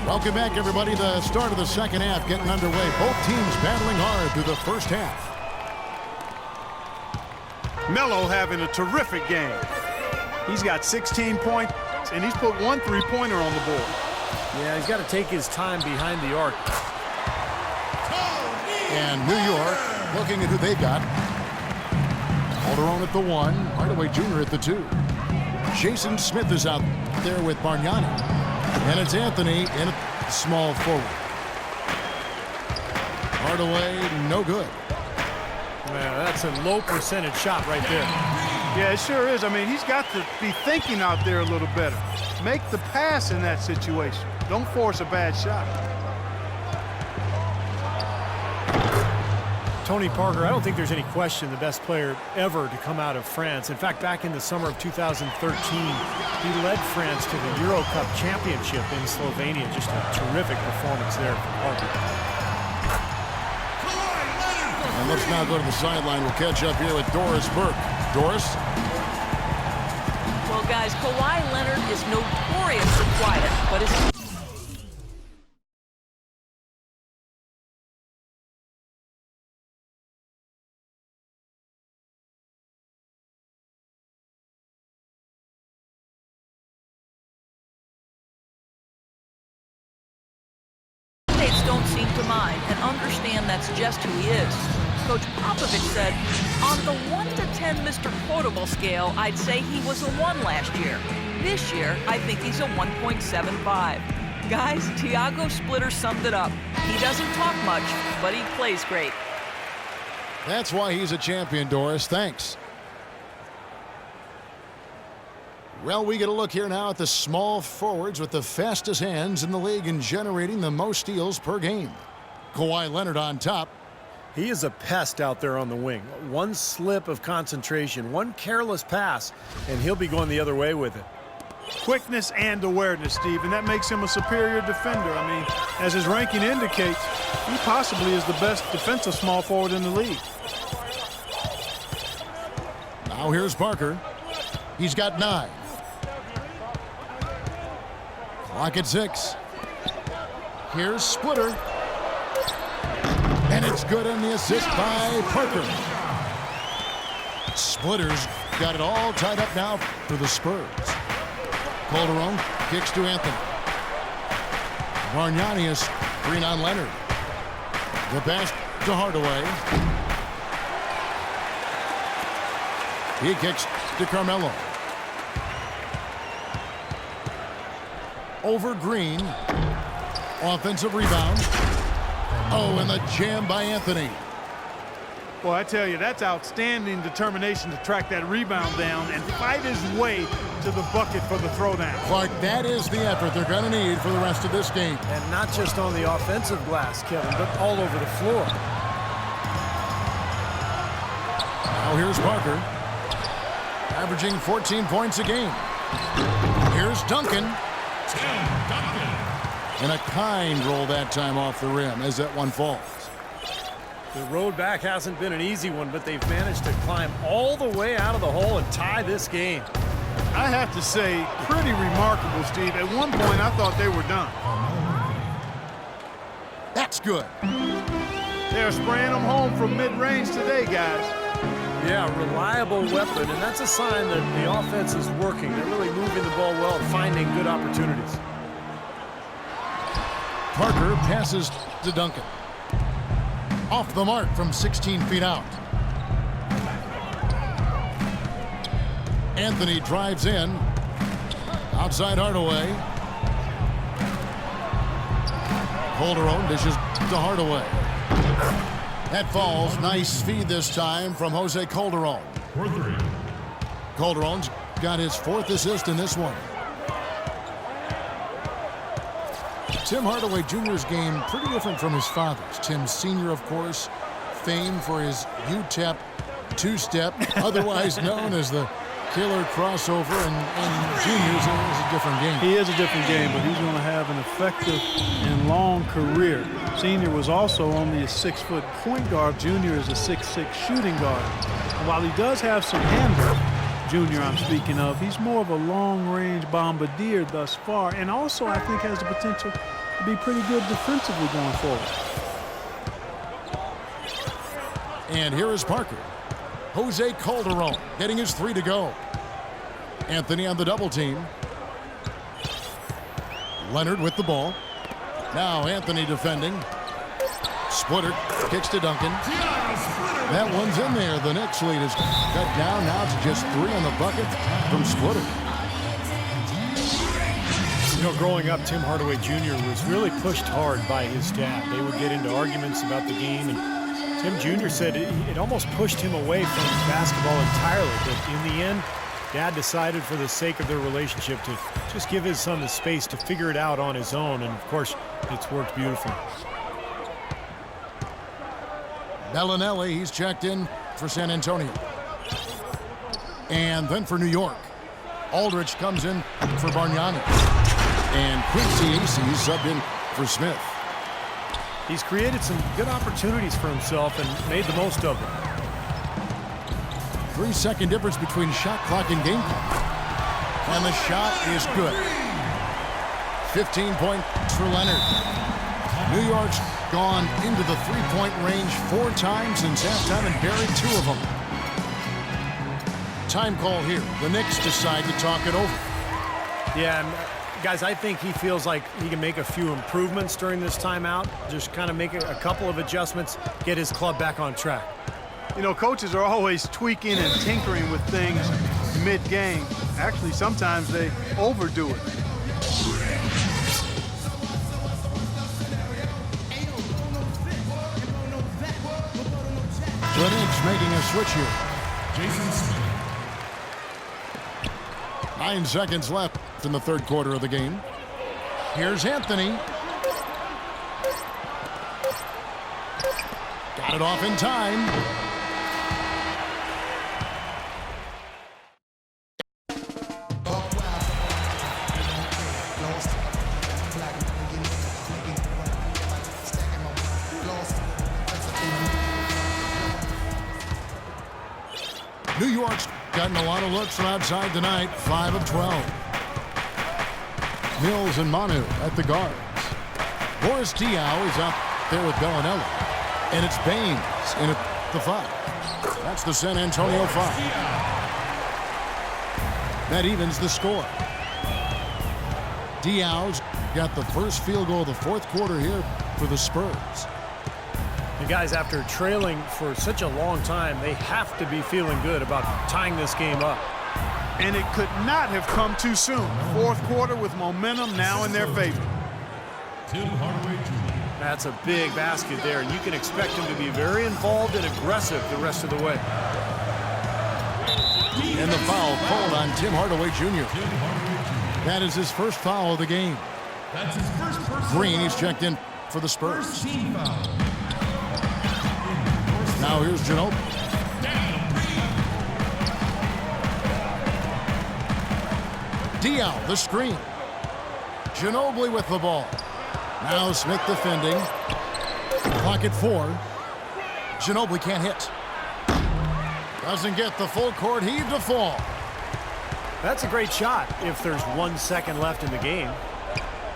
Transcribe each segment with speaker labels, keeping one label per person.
Speaker 1: Welcome back, everybody. The start of the second half getting underway. Both teams battling hard through the first half.
Speaker 2: Melo having a terrific game. He's got 16 points, and he's put one three-pointer on the board.
Speaker 3: Yeah, he's got to take his time behind the arc.
Speaker 1: And New York looking at who they got. Calderon at the 1, Hardaway Jr. at the 2. Jason Smith is out there with Bargnani. And it's Anthony in a small forward. Hardaway, no good.
Speaker 3: Man, that's a low percentage shot right there.
Speaker 2: Yeah, it sure is. I mean, he's got to be thinking out there a little better. Make the pass in that situation. Don't force a bad shot.
Speaker 3: Tony Parker, I don't think there's any question the best player ever to come out of France. In fact, back in the summer of 2013, he led France to the Euro Cup championship in Slovenia. Just a terrific performance there from Parker.
Speaker 1: And let's now go to the sideline. We'll catch up here with Doris Burke. Doris?
Speaker 4: Well, guys, Kawhi Leonard is notoriously quiet, but his don't seem to mind and understand that's just who he is. Coach Popovich said, on the 1 to 10 Mr. Quotable scale, I'd say he was a 1 last year. This year, I think he's a 1.75. Guys, Tiago Splitter summed it up. He doesn't talk much, but he plays great.
Speaker 1: That's why he's a champion, Doris. Thanks. Well, we get a look here now at the small forwards with the fastest hands in the league and generating the most steals per game. Kawhi Leonard on top.
Speaker 3: He is a pest out there on the wing. One slip of concentration, one careless pass, and he'll be going the other way with it.
Speaker 2: Quickness and awareness, Steve, and that makes him a superior defender. I mean, as his ranking indicates, he possibly is the best defensive small forward in the league.
Speaker 1: Now here's Parker. He's got 9. Clock at 6. Here's Splitter. And it's good on the assist by Parker. Splitter's got it all tied up now for the Spurs. Calderon kicks to Anthony. Bargnani is screen on Leonard. The pass to Hardaway. He kicks to Carmelo. Over Green. Offensive rebound. Oh, and the jam by Anthony.
Speaker 2: Well, I tell you, that's outstanding determination to track that rebound down and fight his way to the bucket for the throwdown.
Speaker 1: Clark, that is the effort they're going to need for the rest of this game.
Speaker 3: And not just on the offensive glass, Kevin, but all over the floor.
Speaker 1: Now here's Parker. Averaging 14 points a game. Here's Duncan. And a kind roll that time off the rim as that one falls.
Speaker 3: The road back hasn't been an easy one, but they've managed to climb all the way out of the hole and tie this game.
Speaker 2: I have to say, pretty remarkable, Steve. At one point, I thought they were done.
Speaker 1: That's good.
Speaker 2: They're spraying them home from mid-range today, guys.
Speaker 3: Yeah, reliable weapon, and that's a sign that the offense is working. They're really moving the ball well and finding good opportunities.
Speaker 1: Parker passes to Duncan. Off the mark from 16 feet out. Anthony drives in. Outside Hardaway. Calderon dishes to Hardaway. That falls. Nice feed this time from Jose Calderon. Calderon's got his 4th assist in this one. Tim Hardaway Jr.'s game pretty different from his father's. Tim Sr., of course, famed for his UTEP two-step, otherwise known as the killer crossover, and Jr.'s is a different game.
Speaker 2: He is a different game, but he's going to have an effective and long career. Senior was also only a 6-foot point guard. Junior is a 6'6" shooting guard. And while he does have some handle, Junior I'm speaking of, he's more of a long-range bombardier thus far, and also I think has the potential to be pretty good defensively going forward.
Speaker 1: And here is Parker. Jose Calderon getting his 3 to go. Anthony on the double team. Leonard with the ball. Now Anthony defending. Splitter kicks to Duncan. That one's in there. The Knicks lead is cut down now to just 3 on the bucket from Splitter.
Speaker 3: You know, growing up, Tim Hardaway Jr. was really pushed hard by his dad. They would get into arguments about the game, and Tim Jr. said it almost pushed him away from basketball entirely. But in the end, Dad decided for the sake of their relationship to just give his son the space to figure it out on his own, and of course, it's worked beautifully.
Speaker 1: Bellinelli, he's checked in for San Antonio. And then for New York, Aldridge comes in for Bargnani. And Quincy Aces subbed in for Smith.
Speaker 3: He's created some good opportunities for himself and made the most of them.
Speaker 1: 3-second difference between shot clock and game clock. And the shot is good. 15 points for Leonard. New York's gone into the three-point range 4 times since halftime and buried 2 of them. Time call here. The Knicks decide to talk it over.
Speaker 3: Yeah, and guys, I think he feels like he can make a few improvements during this timeout. Just kind of make a couple of adjustments, get his club back on track.
Speaker 2: You know, coaches are always tweaking and tinkering with things mid-game. Actually, sometimes they overdo it.
Speaker 1: The Knicks making a switch here.
Speaker 5: Jason Smith.
Speaker 1: 9 seconds left in the third quarter of the game. Here's Anthony. Got it off in time. New York's gotten a lot of looks from outside tonight. 5 of 12. Mills and Manu at the guards. Boris Diaw is out there with Bellinelli. And it's Baines in at the 5. That's the San Antonio 5. That evens the score. Diaw's got the first field goal of the fourth quarter here for the Spurs.
Speaker 3: The guys, after trailing for such a long time, they have to be feeling good about tying this game up.
Speaker 2: And it could not have come too soon. Fourth quarter with momentum now in their favor.
Speaker 5: Tim Hardaway Jr.
Speaker 3: That's a big basket there, and you can expect him to be very involved and aggressive the rest of the way.
Speaker 1: And the foul called on Tim Hardaway Jr.
Speaker 5: Tim Hardaway Jr.
Speaker 1: That is his first foul of the game.
Speaker 5: That's his first personal
Speaker 1: Green, he's
Speaker 5: foul.
Speaker 1: checked in for the Spurs.
Speaker 5: First team foul.
Speaker 1: Now here's Ginobili. Diaw, the screen. Ginobili with the ball. Now Smith defending. Clock at 4. Ginobili can't hit. Doesn't get the full court heave to fall.
Speaker 3: That's a great shot if there's 1 second left in the game.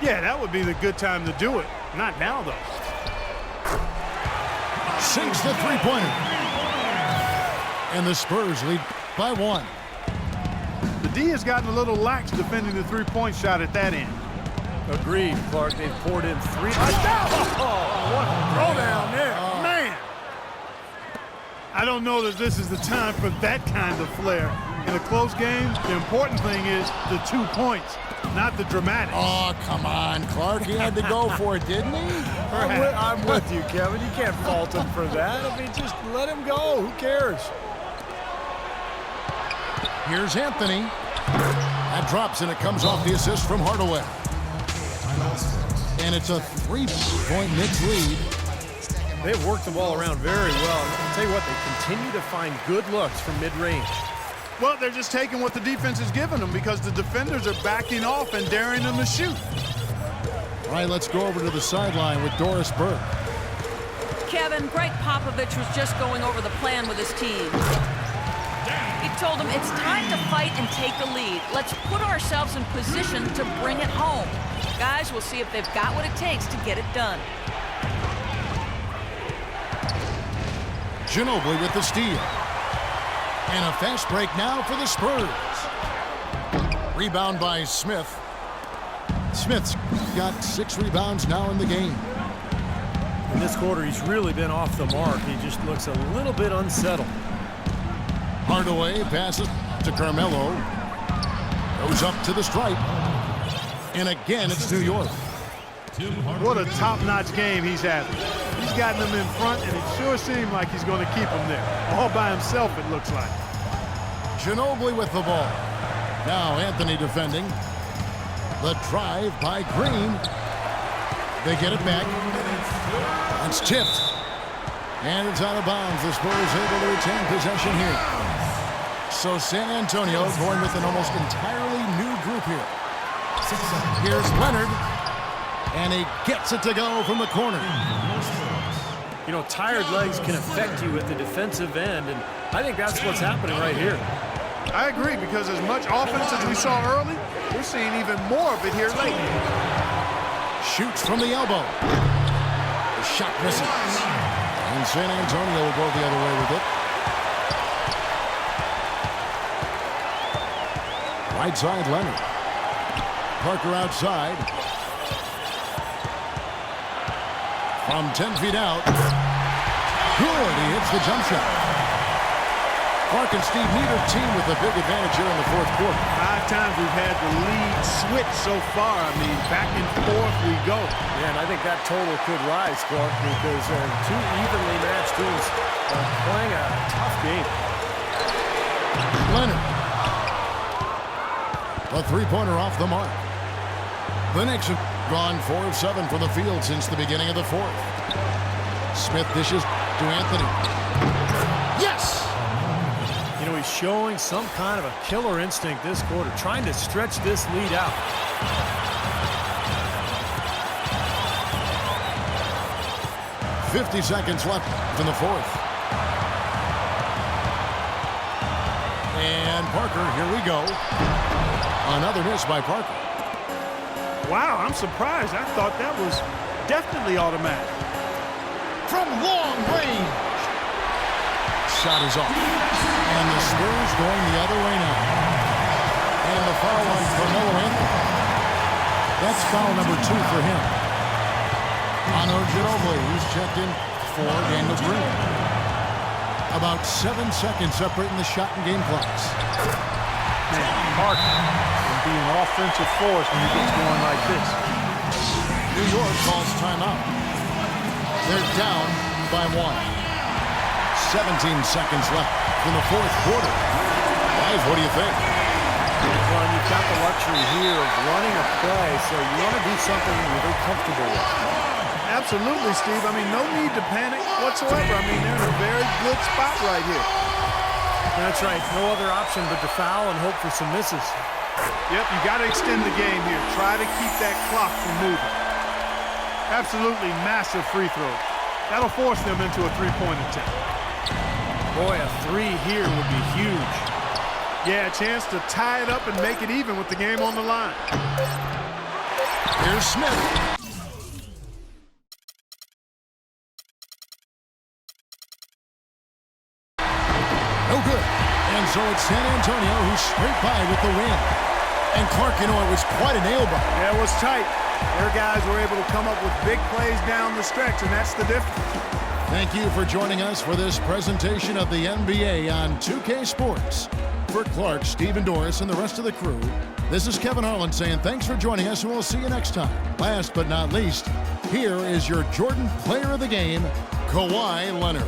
Speaker 2: Yeah, that would be the good time to do it. Not now, though.
Speaker 1: Sinks the three-pointer. And the Spurs lead by 1.
Speaker 2: The D has gotten a little lax defending the three-point shot at that end.
Speaker 3: Agreed, Clark. They've poured in 3.
Speaker 2: What a throw down there. Man! I don't know that this is the time for that kind of flair. In a close game, the important thing is the 2 points, not the dramatics.
Speaker 1: Oh, come on, Clark. He had to go for it, didn't he?
Speaker 3: I'm with you, Kevin. You can't fault him for that. I mean, just let him go. Who cares?
Speaker 1: Here's Anthony. That drops, and it comes off the assist from Hardaway. And it's a 3-point Knicks lead.
Speaker 3: They've worked the ball around very well. I'll tell you what, they continue to find good looks from mid-range.
Speaker 2: Well, they're just taking what the defense is giving them because the defenders are backing off and daring them to shoot.
Speaker 1: All right, let's go over to the sideline with Doris Burke.
Speaker 4: Kevin, Greg Popovich was just going over the plan with his team. He told them it's time to fight and take the lead. Let's put ourselves in position to bring it home. guys will see if they've got what it takes to get it done.
Speaker 1: Ginobili with the steal. And a fast break now for the Spurs. Rebound by Smith. Smith's got 6 rebounds now in the game.
Speaker 3: In this quarter, he's really been off the mark. He just looks a little bit unsettled.
Speaker 1: Hardaway passes to Carmelo. Goes up to the stripe. And again, it's New York.
Speaker 2: What a top-notch game he's having. He's gotten them in front, and it sure seemed like he's going to keep them there. All by himself, it looks like.
Speaker 1: Ginobili with the ball. Now Anthony defending. The drive by Green. They get it back. It's tipped. And it's out of bounds. The Spurs able to retain possession here. So San Antonio going with an almost entirely new group here. Here's Leonard. And he gets it to go from the corner.
Speaker 3: You know, tired legs can affect you at the defensive end, and I think that's what's happening right here.
Speaker 2: I agree, because as much offense as we saw early, we're seeing even more of it here late.
Speaker 1: Shoots from the elbow. The shot misses. And San Antonio will go the other way with it. Right side, Leonard. Parker outside. From 10 feet out. Good. He hits the jump shot. Clark and Steve, neither team with a big advantage here in the fourth quarter.
Speaker 2: 5 times we've had the lead switch so far. I mean, back and forth we go.
Speaker 3: Yeah, and I think that total could rise, Clark, because two evenly matched teams are playing a tough game.
Speaker 1: Leonard. A three-pointer off the mark. The Knicks have gone 4 of 7 from the field since the beginning of the fourth. Smith dishes to Anthony. Yes!
Speaker 3: You know, he's showing some kind of a killer instinct this quarter, trying to stretch this lead out.
Speaker 1: .50 seconds left in the fourth. And Parker, here we go. Another miss by Parker.
Speaker 2: Wow, I'm surprised. I thought that was definitely automatic.
Speaker 1: From long range. Shot is off. And the Spurs going the other way now. And the foul on Carmelo Anthony. That's foul number 2 for him. Manu Ginobili, who's checked in for Daniel Green. About 7 seconds separating the shot and game clocks.
Speaker 2: Man, Parker can be an offensive force when he gets going like this.
Speaker 1: New York calls timeout. They're down by 1. 17 seconds left in the fourth quarter. Guys, what do you think?
Speaker 3: Well, you've got the luxury here of running a play, so you want to do something that you're very comfortable with.
Speaker 2: Absolutely, Steve. I mean, no need to panic whatsoever. I mean, they're in a very good spot right here.
Speaker 3: That's right. No other option but to foul and hope for some misses.
Speaker 2: Yep, you got to extend the game here. Try to keep that clock from moving. Absolutely massive free throw. That'll force them into a three-point attempt.
Speaker 3: Boy, a 3 here would be huge.
Speaker 2: Yeah, a chance to tie it up and make it even with the game on the line.
Speaker 1: Here's Smith. No good. And so it's San Antonio who's straight by with the win. And Clark, you know, it was quite a nail-biter.
Speaker 2: Yeah, it was tight. Their guys were able to come up with big plays down the stretch, and that's the difference.
Speaker 1: Thank you for joining us for this presentation of the NBA on 2K Sports. For Clark, Stephen Doris, and the rest of the crew, this is Kevin Harlan saying thanks for joining us, and we'll see you next time. Last but not least, here is your Jordan Player of the Game, Kawhi Leonard.